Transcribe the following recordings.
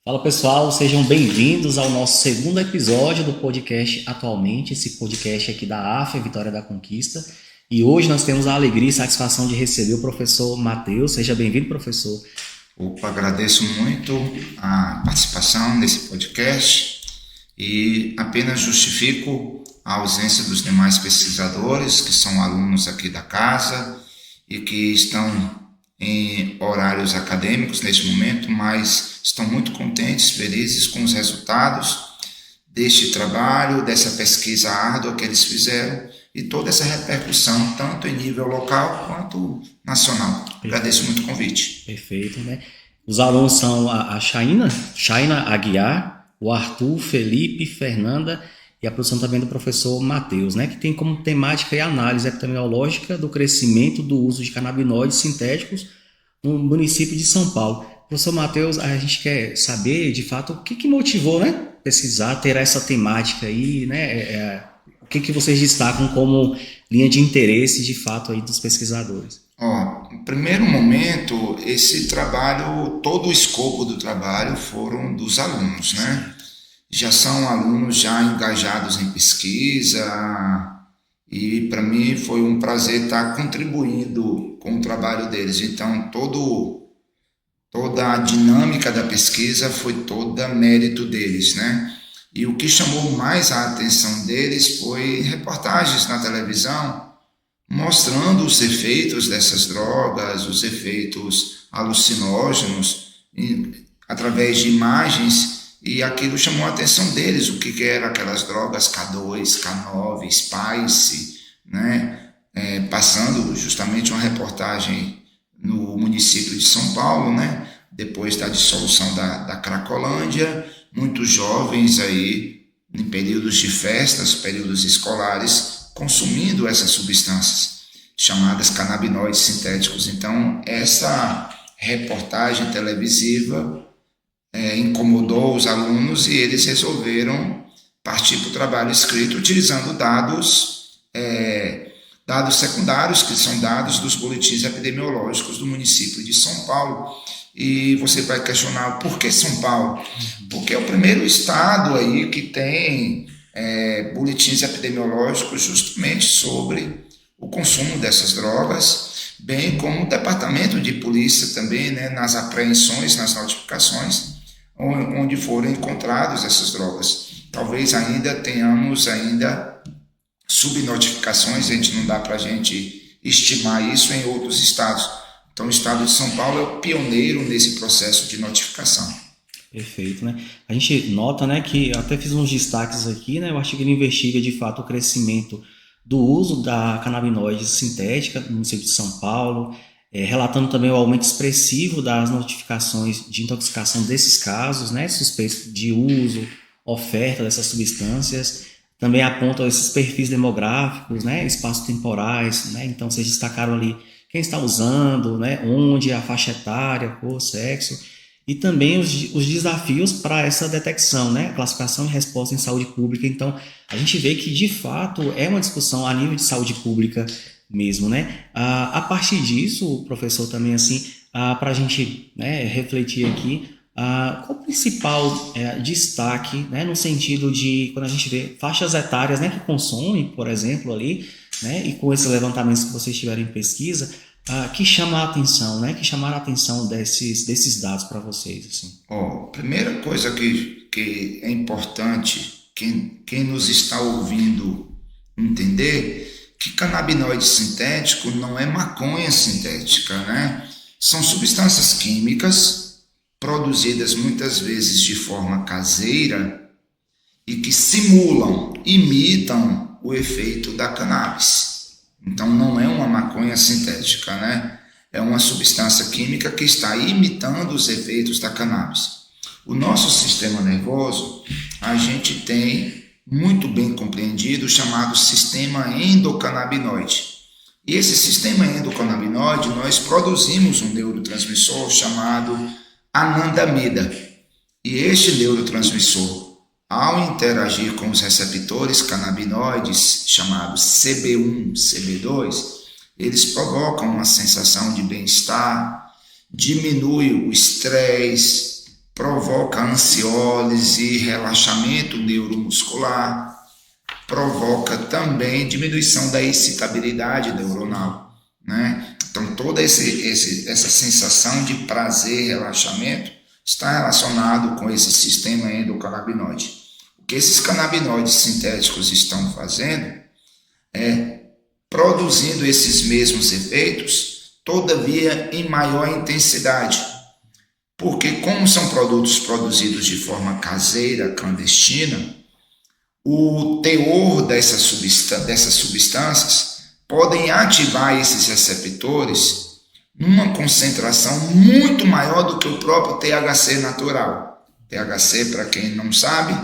Fala pessoal, sejam bem-vindos ao nosso segundo episódio do podcast Atualmente, esse podcast aqui da AFA, Vitória da Conquista. E hoje nós temos a alegria e satisfação de receber o professor Matheus. Seja bem-vindo, professor. Opa, agradeço muito a participação nesse podcast e apenas justifico a ausência dos demais pesquisadores, que são alunos aqui da casa e que estão em horários acadêmicos neste momento, mas estão muito contentes, felizes com os resultados deste trabalho, dessa pesquisa árdua que eles fizeram e toda essa repercussão, tanto em nível local quanto nacional. Perfeito. Agradeço muito o convite. Perfeito, né? Os alunos são a Shaina Aguiar, o Arthur, Felipe, Fernanda e a produção também do professor Matheus, né? Que tem como temática a análise epidemiológica do crescimento do uso de canabinoides sintéticos no município de São Paulo. Professor Matheus, a gente quer saber, de fato, o que motivou, né, pesquisar, ter essa temática aí, né? O que vocês destacam como linha de interesse, de fato, aí dos pesquisadores? Em primeiro momento, esse trabalho, todo o escopo do trabalho foram dos alunos, né? Já são alunos já engajados em pesquisa e para mim foi um prazer estar contribuindo com o trabalho deles. Então, toda a dinâmica da pesquisa foi toda mérito deles, né? E o que chamou mais a atenção deles foi reportagens na televisão mostrando os efeitos dessas drogas, os efeitos alucinógenos, através de imagens, e aquilo chamou a atenção deles, o que eram aquelas drogas K2, K9, Spice, né? Passando justamente uma reportagem no município de São Paulo, né? Depois da dissolução da Cracolândia, muitos jovens aí, em períodos de festas, períodos escolares, consumindo essas substâncias chamadas canabinoides sintéticos. Então, essa reportagem televisiva incomodou os alunos e eles resolveram partir para o trabalho escrito utilizando dados secundários, que são dados dos boletins epidemiológicos do município de São Paulo. E você vai questionar por que São Paulo? Porque é o primeiro estado aí que tem boletins epidemiológicos justamente sobre o consumo dessas drogas, bem como o departamento de polícia também, né, nas apreensões, nas notificações, onde foram encontradas essas drogas. Talvez ainda tenhamos subnotificações, a gente não dá para a gente estimar isso em outros estados. Então o estado de São Paulo é o pioneiro nesse processo de notificação. Perfeito, né? A gente nota, né, que eu até fiz uns destaques aqui, né? O artigo ele investiga de fato o crescimento do uso da canabinoide sintética no município de São Paulo, relatando também o aumento expressivo das notificações de intoxicação desses casos, né, suspeitos de uso, oferta dessas substâncias. Também apontam esses perfis demográficos, né, espaços temporais, né? Então vocês destacaram ali quem está usando, né, onde, a faixa etária, cor, sexo, e também os desafios para essa detecção, né, classificação e resposta em saúde pública. Então, a gente vê que, de fato, é uma discussão a nível de saúde pública mesmo, né? A partir disso, professor, também, assim, para a gente, né, refletir aqui, qual o principal destaque, né, no sentido de, quando a gente vê faixas etárias, né, que consomem, por exemplo, ali, né, e com esses levantamentos que vocês tiveram em pesquisa, que chama a atenção, né, que chamaram a atenção desses dados para vocês, assim? Primeira coisa que é importante, quem nos está ouvindo entender, que canabinoide sintético não é maconha sintética, né? São substâncias químicas produzidas muitas vezes de forma caseira e que imitam o efeito da cannabis. Então não é uma maconha sintética, né? É uma substância química que está imitando os efeitos da cannabis. O nosso sistema nervoso, a gente tem muito bem compreendido o chamado sistema endocannabinoide. E esse sistema endocannabinoide, nós produzimos um neurotransmissor chamado anandamida. E este neurotransmissor, ao interagir com os receptores canabinoides, chamados CB1, CB2, eles provocam uma sensação de bem-estar, diminui o estresse, provoca ansiólise, relaxamento neuromuscular, provoca também diminuição da excitabilidade neuronal, né? Então toda essa sensação de prazer, relaxamento, está relacionado com esse sistema endocannabinoide. O que esses canabinoides sintéticos estão fazendo é produzindo esses mesmos efeitos, todavia em maior intensidade. Porque como são produtos produzidos de forma caseira, clandestina, o teor dessas substâncias podem ativar esses receptores numa concentração muito maior do que o próprio THC natural. THC, para quem não sabe,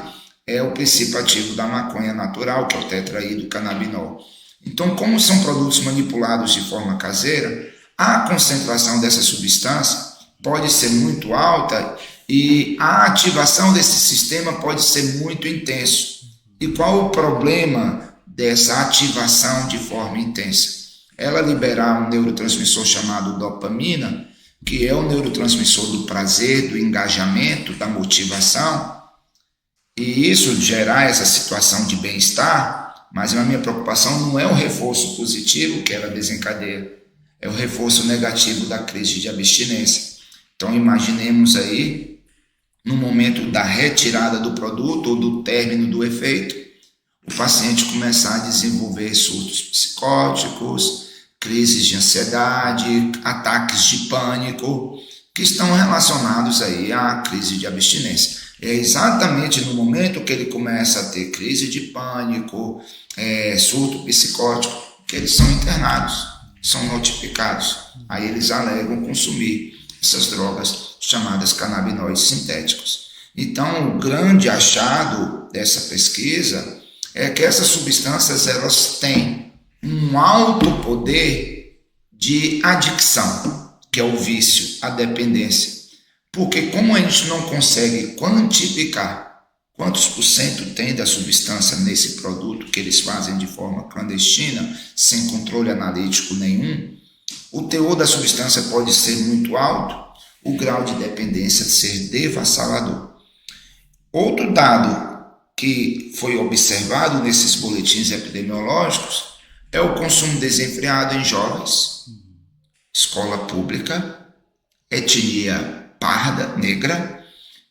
é o princípio ativo da maconha natural, que é o tetraidrocannabinol. Então, como são produtos manipulados de forma caseira, a concentração dessa substância pode ser muito alta e a ativação desse sistema pode ser muito intenso. E qual o problema dessa ativação de forma intensa? Ela liberar um neurotransmissor chamado dopamina, que é o neurotransmissor do prazer, do engajamento, da motivação, e isso gerar essa situação de bem-estar, mas a minha preocupação não é o reforço positivo que ela desencadeia, é o reforço negativo da crise de abstinência. Então imaginemos aí, no momento da retirada do produto ou do término do efeito, o paciente começar a desenvolver surtos psicóticos, crises de ansiedade, ataques de pânico, que estão relacionados aí à crise de abstinência. É exatamente no momento que ele começa a ter crise de pânico, surto psicótico, que eles são internados, são notificados. Aí eles alegam consumir essas drogas chamadas canabinoides sintéticos. Então, o grande achado dessa pesquisa é que essas substâncias elas têm um alto poder de adicção, que é o vício, a dependência. Porque como a gente não consegue quantificar quantos por cento tem da substância nesse produto que eles fazem de forma clandestina, sem controle analítico nenhum, o teor da substância pode ser muito alto, o grau de dependência ser devassalador. Outro dado que foi observado nesses boletins epidemiológicos é o consumo desenfreado em jovens, escola pública, etnia parda, negra,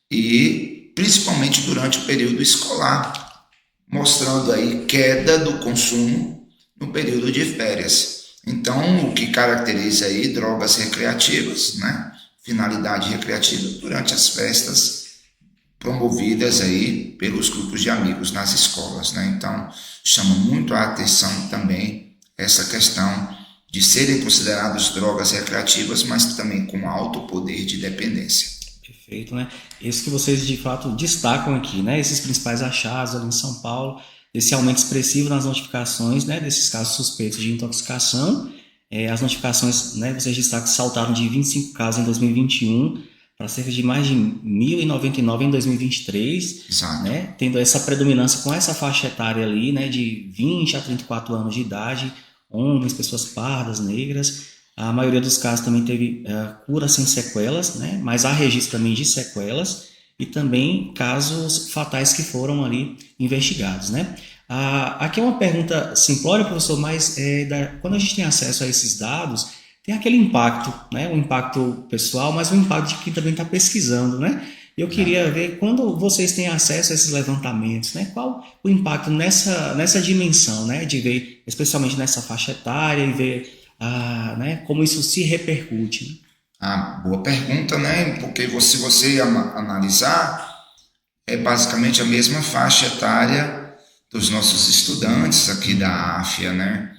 e principalmente durante o período escolar, mostrando aí queda do consumo no período de férias. Então, o que caracteriza aí drogas recreativas, né? Finalidade recreativa durante as festas promovidas aí pelos grupos de amigos nas escolas, né? Então, chama muito a atenção também essa questão de serem consideradas drogas recreativas, mas também com alto poder de dependência. Perfeito, né? Isso que vocês de fato destacam aqui, né? Esses principais achados ali em São Paulo, esse aumento expressivo nas notificações, né? Desses casos suspeitos de intoxicação. As notificações, né? Vocês destacam que saltaram de 25 casos em 2021 para cerca de mais de 1.099 em 2023, Exato. né? Tendo essa predominância com essa faixa etária ali, né? De 20 a 34 anos de idade, homens, pessoas pardas, negras. A maioria dos casos também teve cura sem sequelas, né? Mas há registro também de sequelas e também casos fatais que foram ali investigados, né? Aqui é uma pergunta simplória, professor, mas quando a gente tem acesso a esses dados, tem aquele impacto, né? Um impacto pessoal, mas um impacto de quem também está pesquisando, né? Eu queria ver, quando vocês têm acesso a esses levantamentos, né, qual o impacto nessa dimensão, né, de ver, especialmente nessa faixa etária, e ver né, como isso se repercute. Boa pergunta, né? Porque se você analisar, é basicamente a mesma faixa etária dos nossos estudantes aqui da AFIA, né?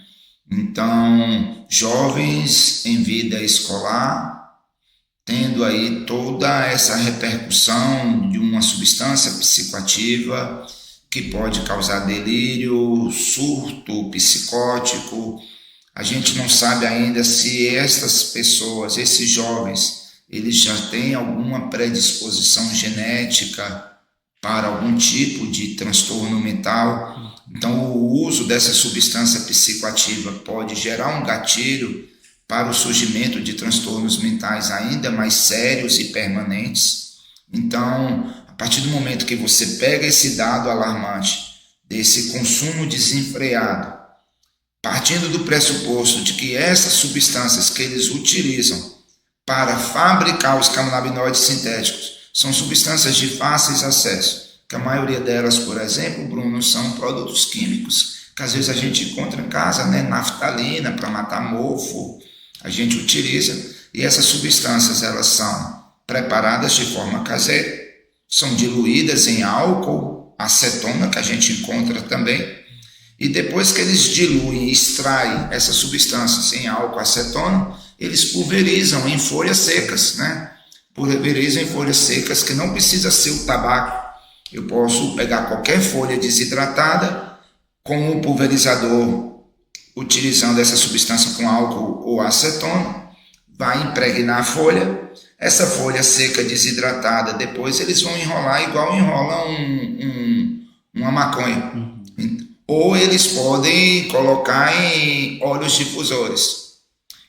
Então, jovens em vida escolar, tendo aí toda essa repercussão de uma substância psicoativa que pode causar delírio, surto psicótico. A gente não sabe ainda se estas pessoas, esses jovens, eles já têm alguma predisposição genética para algum tipo de transtorno mental. Então, o uso dessa substância psicoativa pode gerar um gatilho para o surgimento de transtornos mentais ainda mais sérios e permanentes. Então, a partir do momento que você pega esse dado alarmante desse consumo desenfreado, partindo do pressuposto de que essas substâncias que eles utilizam para fabricar os canabinoides sintéticos são substâncias de fáceis acesso, que a maioria delas, por exemplo, Bruno, são produtos químicos, que às vezes a gente encontra em casa, né? Naftalina para matar mofo, a gente utiliza, e essas substâncias elas são preparadas de forma caseira, são diluídas em álcool, acetona, que a gente encontra também, e depois que eles diluem e extraem essas substâncias em álcool, acetona, eles pulverizam em folhas secas, né? Pulverizam em folhas secas, que não precisa ser o tabaco. Eu posso pegar qualquer folha desidratada com o pulverizador, utilizando essa substância com álcool ou acetona, vai impregnar a folha. Essa folha seca desidratada, depois eles vão enrolar igual enrola uma maconha. Ou eles podem colocar em óleos difusores.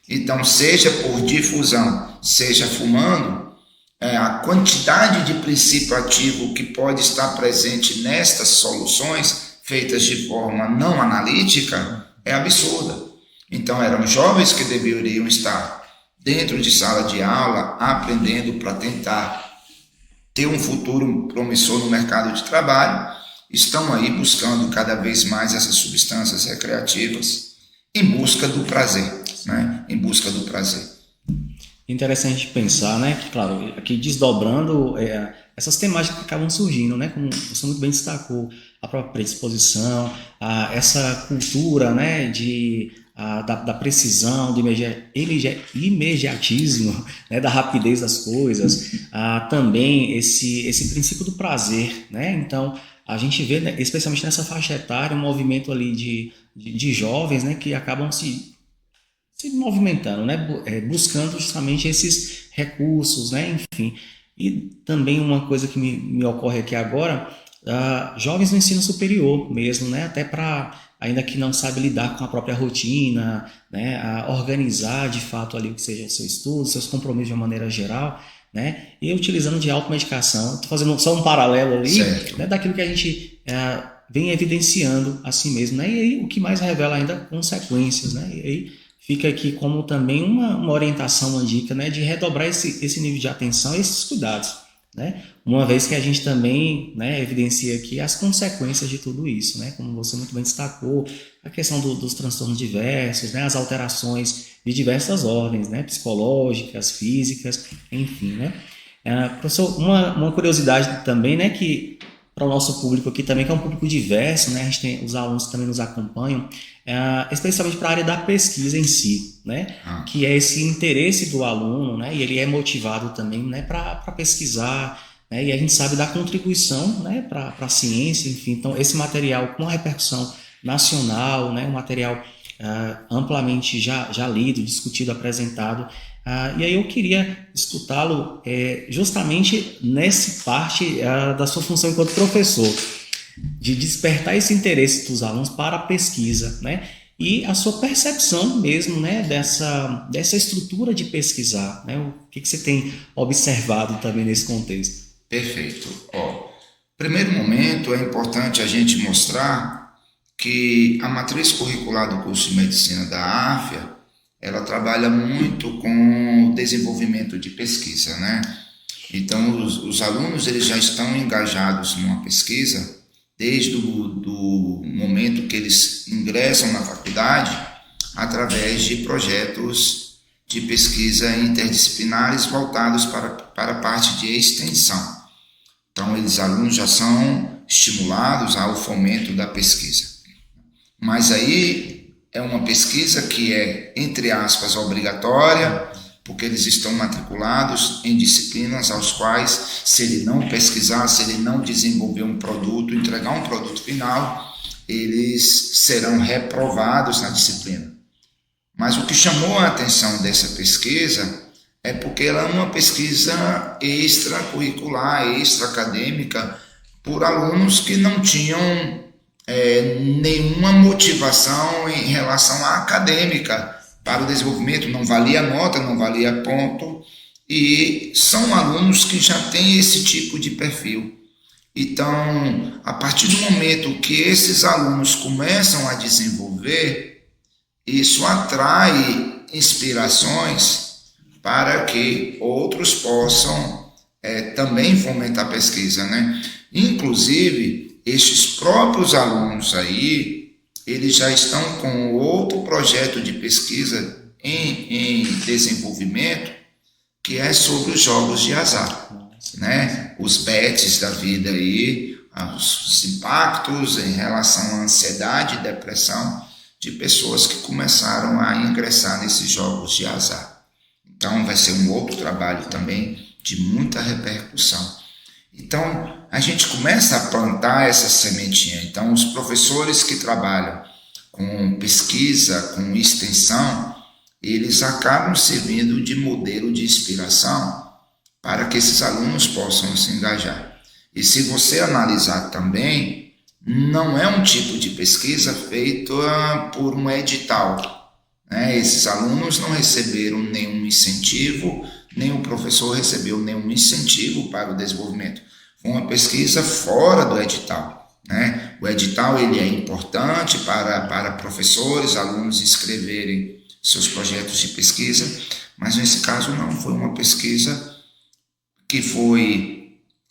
Então, seja por difusão, seja fumando, a quantidade de princípio ativo que pode estar presente nestas soluções, feitas de forma não analítica, é absurda. Então, eram jovens que deveriam estar dentro de sala de aula, aprendendo para tentar ter um futuro promissor no mercado de trabalho, estão aí buscando cada vez mais essas substâncias recreativas em busca do prazer, né? Em busca do prazer. Interessante pensar, né, que claro, aqui desdobrando essas temáticas que acabam surgindo, né, como você muito bem destacou, a própria predisposição, essa cultura, né, da precisão, do imediatismo, né, da rapidez das coisas, também esse princípio do prazer, né, então a gente vê, né, especialmente nessa faixa etária, um movimento ali de jovens, né, que acabam se movimentando, né, buscando justamente esses recursos, né, enfim. E também uma coisa que me ocorre aqui agora, jovens no ensino superior mesmo, né, até para, ainda que não sabe lidar com a própria rotina, né, a organizar de fato ali o que seja seu estudo, seus compromissos de uma maneira geral, né, e utilizando de automedicação. Estou fazendo só um paralelo ali, né, daquilo que a gente vem evidenciando assim mesmo, né, e aí o que mais revela ainda consequências, né, e aí fica aqui como também uma orientação, uma dica, né, de redobrar esse nível de atenção e esses cuidados, né, uma vez que a gente também, né, evidencia aqui as consequências de tudo isso, né, como você muito bem destacou, a questão dos transtornos diversos, né, as alterações de diversas ordens, né, psicológicas, físicas, enfim, né. Professor, uma curiosidade também, né, que para o nosso público aqui também, que é um público diverso, né, a gente tem os alunos que também nos acompanham, especialmente para a área da pesquisa em si, né, que é esse interesse do aluno, né, e ele é motivado também, né, para pesquisar, né, e a gente sabe da contribuição, né, para a ciência, enfim, então esse material com repercussão nacional, né, um material amplamente já lido, discutido, apresentado, e aí eu queria escutá-lo justamente nessa parte da sua função enquanto professor, de despertar esse interesse dos alunos para a pesquisa, né? E a sua percepção mesmo, né, dessa estrutura de pesquisar, né? O que você tem observado também nesse contexto? Perfeito. Primeiro momento é importante a gente mostrar que a matriz curricular do curso de medicina da AFIA, ela trabalha muito com o desenvolvimento de pesquisa, né? Então, os alunos eles já estão engajados numa pesquisa desde do momento que eles ingressam na faculdade, através de projetos de pesquisa interdisciplinares voltados para a parte de extensão. Então, os alunos já são estimulados ao fomento da pesquisa. Mas aí é uma pesquisa que é, entre aspas, obrigatória, porque eles estão matriculados em disciplinas aos quais, se ele não pesquisar, se ele não desenvolver um produto, entregar um produto final, eles serão reprovados na disciplina. Mas o que chamou a atenção dessa pesquisa é porque ela é uma pesquisa extracurricular, extra-acadêmica, por alunos que não tinham nenhuma motivação em relação à acadêmica para o desenvolvimento, não valia nota, não valia ponto, e são alunos que já têm esse tipo de perfil. Então, a partir do momento que esses alunos começam a desenvolver, isso atrai inspirações para que outros possam também fomentar a pesquisa, né? Inclusive, estes próprios alunos aí, eles já estão com outro projeto de pesquisa em desenvolvimento, que é sobre os jogos de azar, né? Os bets da vida aí, os impactos em relação à ansiedade e depressão de pessoas que começaram a ingressar nesses jogos de azar. Então vai ser um outro trabalho também de muita repercussão. Então a gente começa a plantar essa sementinha. Então os professores que trabalham com pesquisa, com extensão, eles acabam servindo de modelo de inspiração para que esses alunos possam se engajar. E se você analisar também, não é um tipo de pesquisa feita por um edital, né? Esses alunos não receberam nenhum incentivo, nem o professor recebeu nenhum incentivo para o desenvolvimento. Foi uma pesquisa fora do edital, né? O edital ele é importante para professores, alunos escreverem seus projetos de pesquisa, mas nesse caso não, foi uma pesquisa que foi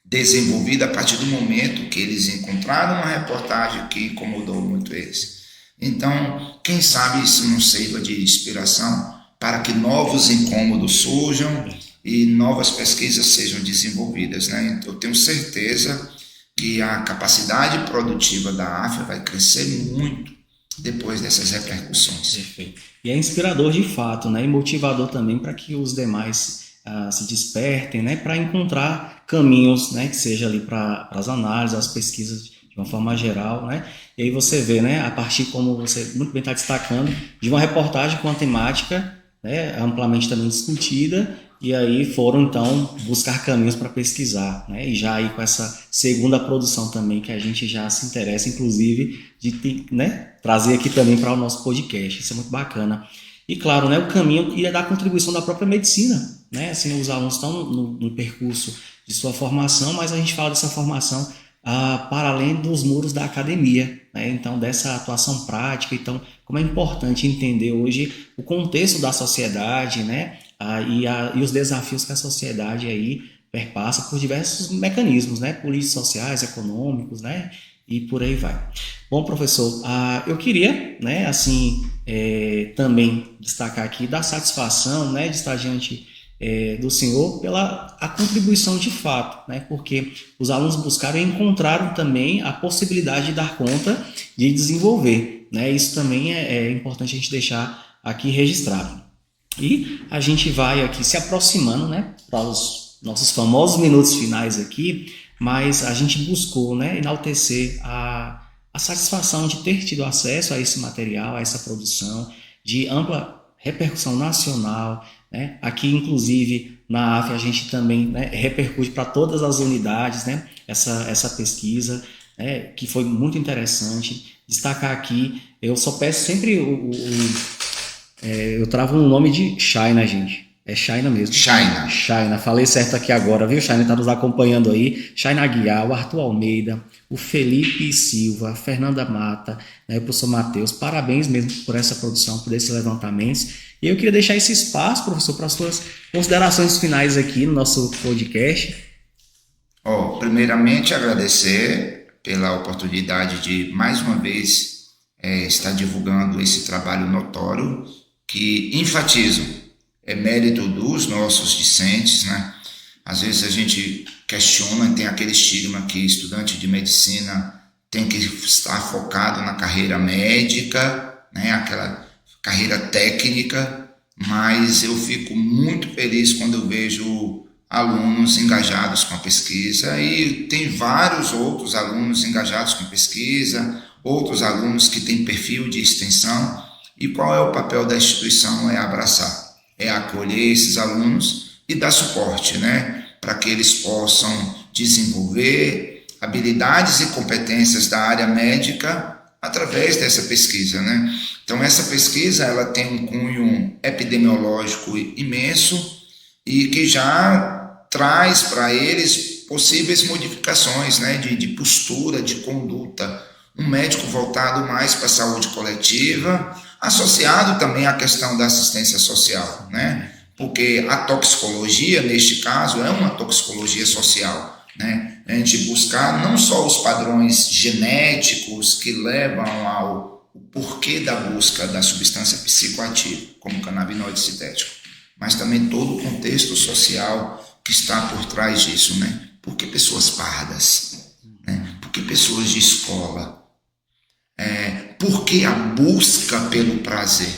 desenvolvida a partir do momento que eles encontraram uma reportagem que incomodou muito eles. Então, quem sabe isso não sirva de inspiração para que novos incômodos surjam e novas pesquisas sejam desenvolvidas, né? Eu tenho certeza que a capacidade produtiva da AFIA vai crescer muito depois dessas repercussões. Perfeito. E é inspirador de fato, né? E motivador também para que os demais se despertem, né? Para encontrar caminhos, né? Que seja ali para as análises, as pesquisas de uma forma geral, né? E aí você vê, né? A partir, como você muito bem está destacando, de uma reportagem com a temática, né? Amplamente também discutida, e aí foram então buscar caminhos para pesquisar, né? E já aí com essa segunda produção também que a gente já se interessa, inclusive, de, né? Trazer aqui também para o nosso podcast. Isso é muito bacana. E claro, né? O caminho e da contribuição da própria medicina, né? Assim, os alunos estão no percurso de sua formação, mas a gente fala dessa formação para além dos muros da academia, né? Então, dessa atuação prática. Então, como é importante entender hoje o contexto da sociedade, né? E os desafios que a sociedade aí perpassa por diversos mecanismos, né? Políticos, sociais, econômicos, né? E por aí vai. Bom, professor, eu queria, né, assim, também destacar aqui da satisfação, né, de estar diante do senhor pela a contribuição de fato, né, porque os alunos buscaram e encontraram também a possibilidade de dar conta de desenvolver, né, isso também é importante a gente deixar aqui registrado. E a gente vai aqui se aproximando, né, para os nossos famosos minutos finais aqui, mas a gente buscou, né, enaltecer a satisfação de ter tido acesso a esse material, a essa produção de ampla repercussão nacional, né? Aqui, inclusive, na AF, a gente também, né, repercute para todas as unidades, né, essa pesquisa, né, que foi muito interessante. Destacar aqui, eu só peço sempre eu travo um nome de China, gente. É China mesmo. China. Falei certo aqui agora, viu? China está nos acompanhando aí. China Aguiar, o Arthur Almeida, o Felipe Silva, a Fernanda Mata, né, o professor Matheus. Parabéns mesmo por essa produção, por esses levantamentos. E eu queria deixar esse espaço, professor, para as suas considerações finais aqui no nosso podcast. Primeiramente, agradecer pela oportunidade de, mais uma vez, estar divulgando esse trabalho notório que enfatizo. É mérito dos nossos discentes, né? Às vezes a gente questiona, tem aquele estigma que estudante de medicina tem que estar focado na carreira médica, né? Aquela carreira técnica, mas eu fico muito feliz quando eu vejo alunos engajados com a pesquisa, e tem vários outros alunos engajados com pesquisa, outros alunos que têm perfil de extensão. E qual é o papel da instituição? É abraçar, é acolher esses alunos e dar suporte, né, para que eles possam desenvolver habilidades e competências da área médica através dessa pesquisa, né? Então essa pesquisa ela tem um cunho epidemiológico imenso, e que já traz para eles possíveis modificações, né, de postura, de conduta. Um médico voltado mais para a saúde coletiva, associado também à questão da assistência social, né? Porque a toxicologia, neste caso, é uma toxicologia social, né? A gente buscar não só os padrões genéticos que levam ao porquê da busca da substância psicoativa, como canabinoide sintético, mas também todo o contexto social que está por trás disso, né? Por que pessoas pardas? Né? Por que pessoas de escola? Por que a busca pelo prazer?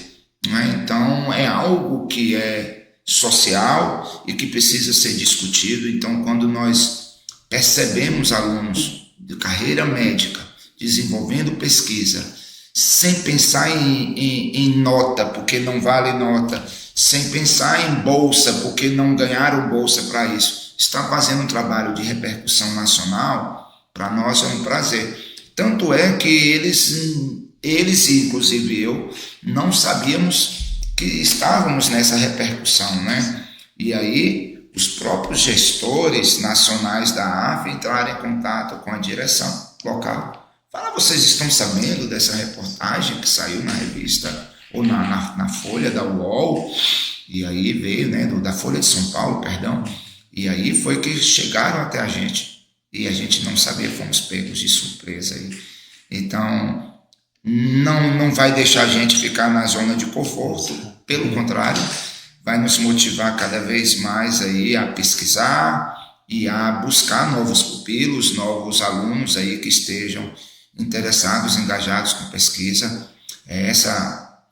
Né? Então, é algo que é social e que precisa ser discutido. Então, quando nós percebemos alunos de carreira médica desenvolvendo pesquisa, sem pensar em nota, porque não vale nota, sem pensar em bolsa, porque não ganharam bolsa para isso, está fazendo um trabalho de repercussão nacional, para nós é um prazer. Tanto é que eles inclusive eu, não sabíamos que estávamos nessa repercussão, né? E aí os próprios gestores nacionais da AF entraram em contato com a direção local. Fala, vocês estão sabendo dessa reportagem que saiu na revista, ou na Folha da UOL, e aí veio, né, da Folha de São Paulo, perdão, e aí foi que chegaram até a gente, e a gente não sabia, fomos pegos de surpresa aí. Então, não vai deixar a gente ficar na zona de conforto, pelo contrário, vai nos motivar cada vez mais aí a pesquisar e a buscar novos pupilos, novos alunos aí que estejam interessados, engajados com pesquisa. Essa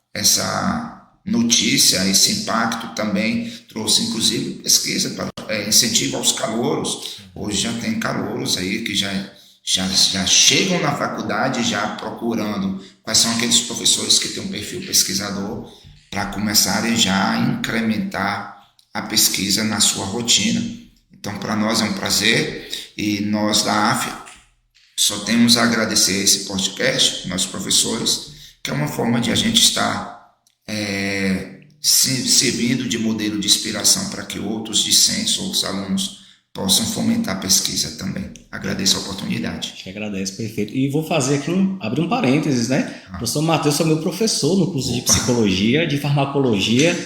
notícia, esse impacto também trouxe inclusive pesquisa para incentivo aos calouros. Hoje já tem calouros aí que já chegam na faculdade já procurando quais são aqueles professores que têm um perfil pesquisador para começarem já a incrementar a pesquisa na sua rotina. Então, para nós é um prazer, e nós da AF só temos a agradecer esse podcast, nossos professores, que é uma forma de a gente estar servindo de modelo de inspiração para que outros discentes, outros alunos possam fomentar a pesquisa também. Agradeço a oportunidade. Te agradeço, perfeito. E vou fazer aqui abrir um parênteses, né? O professor Matheus foi meu professor no curso de psicologia, de farmacologia.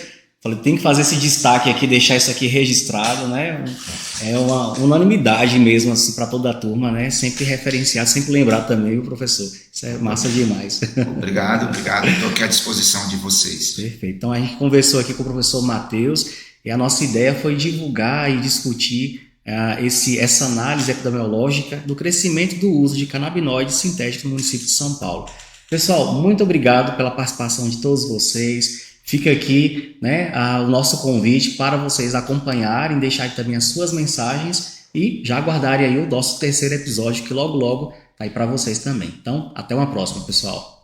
Falei, tem que fazer esse destaque aqui, deixar isso aqui registrado, né? É uma unanimidade mesmo, assim, para toda a turma, né? Sempre referenciar, sempre lembrar também o professor. Isso é massa demais. Obrigado. Estou aqui à disposição de vocês. Perfeito. Então, a gente conversou aqui com o professor Matheus e a nossa ideia foi divulgar e discutir essa análise epidemiológica do crescimento do uso de canabinoides sintéticos no município de São Paulo. Pessoal, muito obrigado pela participação de todos vocês. Fica aqui, né, o nosso convite para vocês acompanharem, deixarem também as suas mensagens e já aguardarem aí o nosso terceiro episódio, que logo está aí para vocês também. Então, até uma próxima, pessoal.